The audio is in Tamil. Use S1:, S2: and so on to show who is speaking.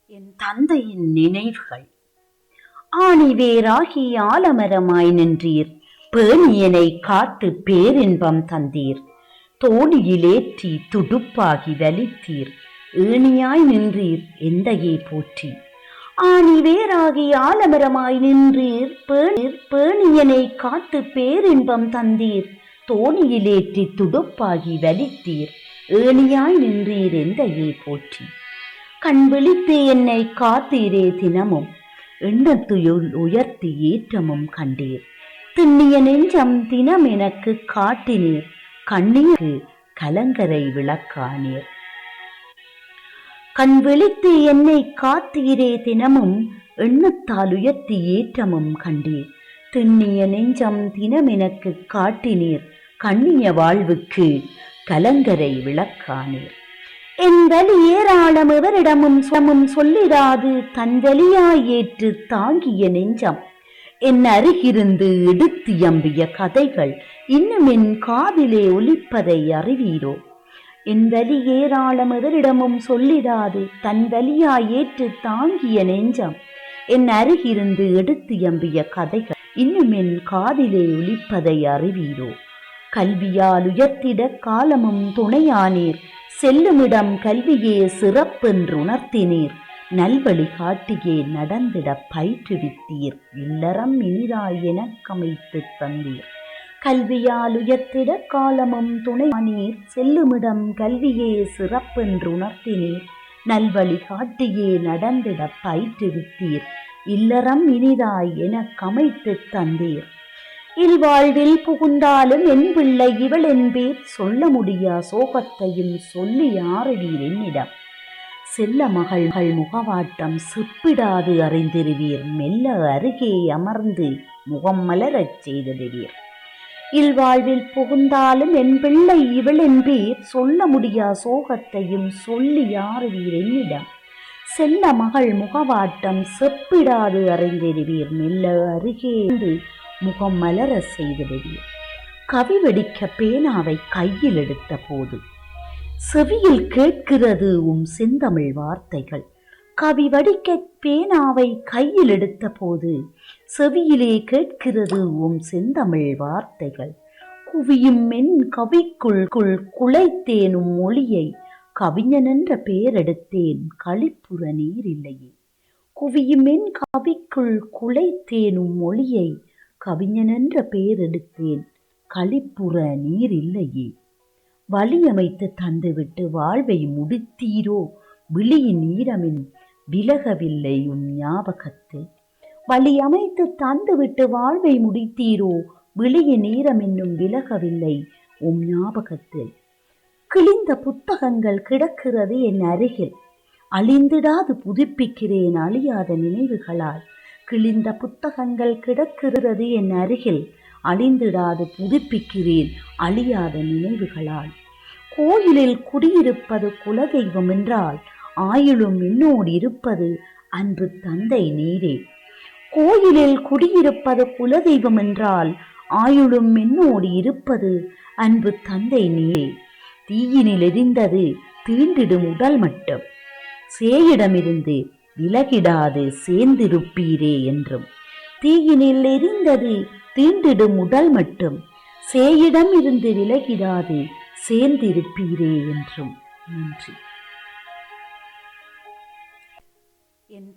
S1: என் தந்தையின் நினைவுகள். ஆணிவேராகி ஆலமரமாய் நின்றீர், பேணியனை காத்து பேரின்பம் தந்தீர். தோணியிலேற்றி துடுப்பாகி வலித்தீர், ஏணியாய் நின்றீர் எந்தையே போற்றி. ஆணிவேராகி ஆலமரமாய் நின்றீர், பேணியனை காத்து பேரின்பம் தந்தீர். தோணியிலேற்றி துடுப்பாகி வலித்தீர், ஏணியாய் நின்றீர் எந்தையே போற்றி. கண் விழித்து என்னை காத்தீரே தினமும், எண்ணத்துயுள் உயர்த்தி ஏற்றமும் கண்டீர். திண்ணிய நெஞ்சம் தினம் எனக்கு காட்டினீர், கண்ணீருக்கு கலங்கரை விளக்கானீர். கண் விழித்து என்னை காத்தீரே தினமும், எண்ணத்தால் உயர்த்தி ஏற்றமும் கண்டீர். திண்ணிய நெஞ்சம் தினம் எனக்கு காட்டினீர், கண்ணிய வாழ்வுக்கு கலங்கரை விளக்கானீர். என் வலி ஏராளம் எவரிடமும் சொல்லிடாது, தன் வலியாய் ஏற்று தாங்கிய நெஞ்சம். என் அருகிருந்து எடுத்து எம்பிய கதைகள் இன்னும் என் காதிலே ஒலிப்பதை அறிவீரோ. என் வலி ஏராளம் எவரிடமும் சொல்லிடாது, தன் வலியாய் ஏற்று தாங்கிய நெஞ்சம். என் அருகிருந்து எடுத்து எம்பிய கதைகள் இன்னும் என் காதிலே ஒலிப்பதை அறிவீரோ. கல்வியால் உயர்த்திட காலமும் துணையானீர், செல்லுமிடம் கல்வியே சிறப்பென்று உணர்த்தினீர். நல்வழி காட்டியே நடந்திட பயிற்றுவித்தீர், இல்லறம் இனிதாய் எனக்கமைத்து தந்தீர். கல்வியால் உயர்த்திட காலமும் துணையானீர், செல்லுமிடம் கல்வியே சிறப்பென்று உணர்த்தினீர். நல்வழி காட்டியே நடந்திட பயிற்றுவித்தீர், இல்லறம் இனிதாய் எனக்கமைத்து தந்தீர். இல்வாழ்வில் புகுந்தாலும் என் பிள்ளை இவள் என்பீர், சொல்ல முடியா சோகத்தையும் சொல்லி ஆறுவீர் என்னிடம். செல்ல மகள் முகவாட்டம் செப்பிடாது அறிந்திருவீர், மெல்ல அருகே அமர்ந்து முகம் மலரச் செய்திடுவீர். இல்வாழ்வில் புகுந்தாலும் என் பிள்ளை இவள் என்பீர், சொல்ல முடியா சோகத்தையும் சொல்லி ஆறுவீர் என்னிடம். செல்ல மகள் முகவாட்டம் செப்பிடாது அறிந்திருவீர், மெல்ல அருகே முகம் மலர செய்திடுவீர். கவி வெடிக்க பேனாவை கையில் எடுத்த போது செவியில் கேட்கிறது உம் செந்தமிழ் வார்த்தைகள். கவி வடிக்க பேனாவை கையில் எடுத்த போது செவியிலே கேட்கிறது உம் செந்தமிழ் வார்த்தைகள். குவியும் மென் கவிக்குள் குலைத்தேனும் மொழியை, கவிஞன் என்ற பெயரெடுத்தேன் களிப்புற நீர் இல்லையே. குவியும் மென் கவிக்குள் குலைத்தேனும் மொழியை, கவிஞன் என்ற பெயர் எடுத்தேன் களிப்புற நீர் இல்லையே. வழியமைத்து தந்துவிட்டு வாழ்வை முடித்தீரோ, விழியின் ஈரமின் விலகவில்லை உம் ஞாபகத்தில். வழியமைத்து தந்துவிட்டு வாழ்வை முடித்தீரோ, விழியின் ஈரமின்னும் விலகவில்லை உம் ஞாபகத்தில். கிழிந்த புத்தகங்கள் கிடக்கிறது என் அருகில், அழிந்திடாது புதுப்பிக்கிறேன் அழியாத நினைவுகளால். கிழிந்த புத்தகங்கள் கிடக்கிறது என் அருகில், அழிந்திடாது புதுப்பிக்கிறேன் அழியாத நினைவுகளால். கோயிலில் குடியிருப்பது குலதெய்வம் என்றால், ஆயுளும் என்னோடு இருப்பது அன்பு தந்தை நீரே. கோயிலில் குடியிருப்பது குலதெய்வம் என்றால், ஆயுளும் என்னோடு இருப்பது அன்பு தந்தை நீரே. தீயினில் எரிந்தது தீண்டிடும் உடல் மட்டும், சேயிடமிருந்து விலகிடாது சேர்ந்திருப்பீரே என்றும். தீயினில் எரிந்தது தீண்டிடும் உடல் மட்டும், சேயிடம் இருந்து விலகிடாது சேர்ந்திருப்பீரே என்றும். நன்றி. என்